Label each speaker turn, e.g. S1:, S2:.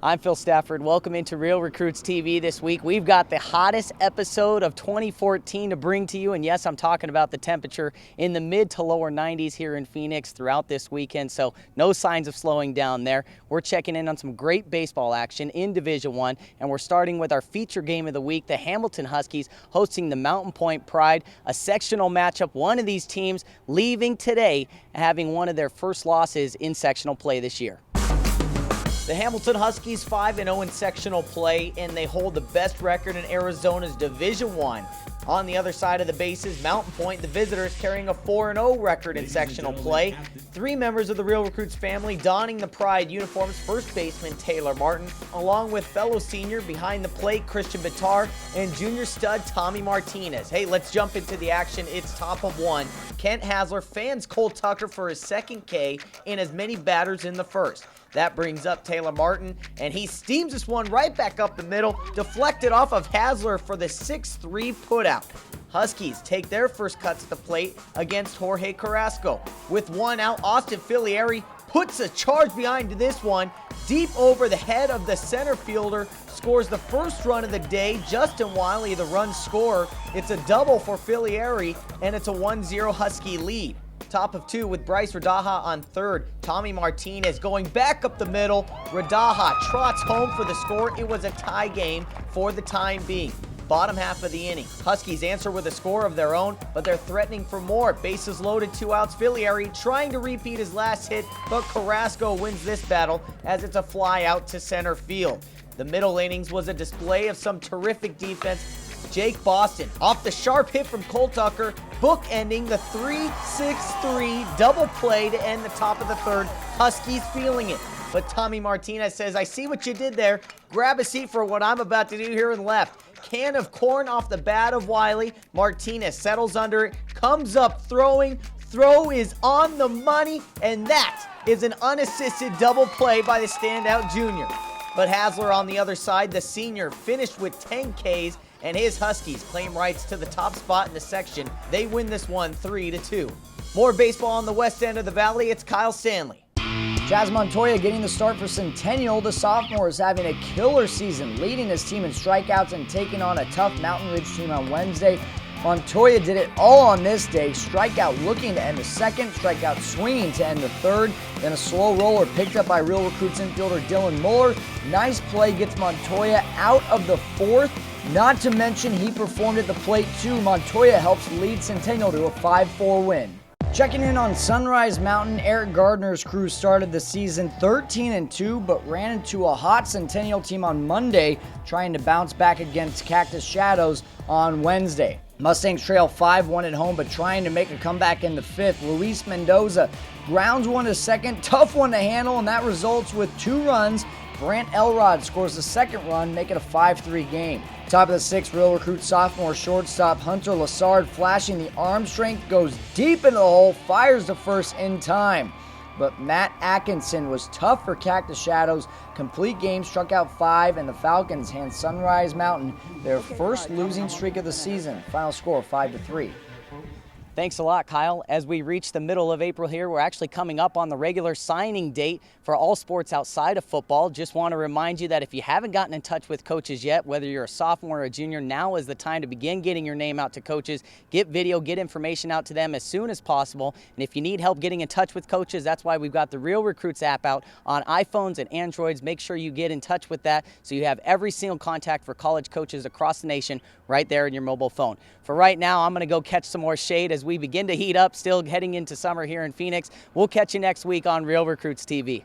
S1: I'm Phil Stafford. Welcome into Real Recruits TV this week. We've got the hottest episode of 2014 to bring to you. And yes, I'm talking about the temperature in the mid to lower 90s here in Phoenix throughout this weekend. So no signs of slowing down there. We're checking in on some great baseball action in Division I. And we're starting with our feature game of the week, the Hamilton Huskies hosting the Mountain Point Pride, a sectional matchup. One of these teams leaving today having one of their first losses in sectional play this year.
S2: The Hamilton Huskies 5-0 in sectional play, and they hold the best record in Arizona's Division I. On the other side of the bases, Mountain Point, the visitors, carrying a 4-0 record in sectional play. Three members of the Real Recruits family donning the Pride uniforms: first baseman Taylor Martin, along with fellow senior behind the plate Christian Bitar and junior stud Tommy Martinez. Hey, let's jump into the action. It's top of one. Kent Hasler fans Cole Tucker for his second K in as many batters in the first. That brings up Taylor Martin, and he steams this one right back up the middle, deflected off of Hasler for the 6-3 putout. Huskies take their first cuts at the plate against Jorge Carrasco. With one out, Austin Filieri puts a charge behind this one, deep over the head of the center fielder, scores the first run of the day. Justin Wiley, the run scorer. It's a double for Filieri, and it's a 1-0 Husky lead. Top of two with Bryce Radaha on third. Tommy Martinez going back up the middle. Radaha trots home for the score. It was a tie game for the time being. Bottom half of the inning, Huskies answer with a score of their own, but they're threatening for more. Bases loaded, 2 outs. Filieri trying to repeat his last hit, but Carrasco wins this battle as it's a fly out to center field. The middle innings was a display of some terrific defense. Jake Boston, off the sharp hit from Cole Tucker, bookending the 3-6-3 double play to end the top of the third. Huskies feeling it, but Tommy Martinez says, "I see what you did there. Grab a seat for what I'm about to do here in left." Can of corn off the bat of Wiley. Martinez settles under it, comes up throwing. Throw is on the money, and that is an unassisted double play by the standout junior. But Hasler on the other side, the senior, finished with 10 Ks, and his Huskies claim rights to the top spot in the section. They win this one 3-2. More baseball on the west end of the valley. It's Kyle Stanley.
S3: Jazz Montoya getting the start for Centennial. The sophomore is having a killer season, leading his team in strikeouts and taking on a tough Mountain Ridge team on Wednesday. Montoya did it all on this day. Strikeout looking to end the second, strikeout swinging to end the third. Then a slow roller picked up by Real Recruits infielder Dylan Muller. Nice play gets Montoya out of the fourth. Not to mention he performed at the plate too. Montoya helps lead Centennial to a 5-4 win. Checking in on Sunrise Mountain, Eric Gardner's crew started the season 13-2, but ran into a hot Centennial team on Monday, trying to bounce back against Cactus Shadows on Wednesday. Mustangs trail 5-1 at home, but trying to make a comeback in the fifth. Luis Mendoza grounds one to second, tough one to handle, and that results with 2 runs. Brant Elrod scores the second run, make it a 5-3 game. Top of the sixth, Real Recruit sophomore shortstop Hunter Lassard, flashing the arm strength, goes deep into the hole, fires the first in time. But Matt Atkinson was tough for Cactus Shadows. Complete game, struck out 5, and the Falcons hand Sunrise Mountain their first losing streak of the season. Final score 5-3.
S1: Thanks a lot, Kyle. As we reach the middle of April here, we're actually coming up on the regular signing date for all sports outside of football. Just want to remind you that if you haven't gotten in touch with coaches yet, whether you're a sophomore or a junior, now is the time to begin getting your name out to coaches. Get video, get information out to them as soon as possible. And if you need help getting in touch with coaches, that's why we've got the Real Recruits app out on iPhones and Androids. Make sure you get in touch with that so you have every single contact for college coaches across the nation right there in your mobile phone. For right now, I'm going to go catch some more shade as we begin to heat up, still heading into summer here in Phoenix. We'll catch you next week on Real Recruits TV.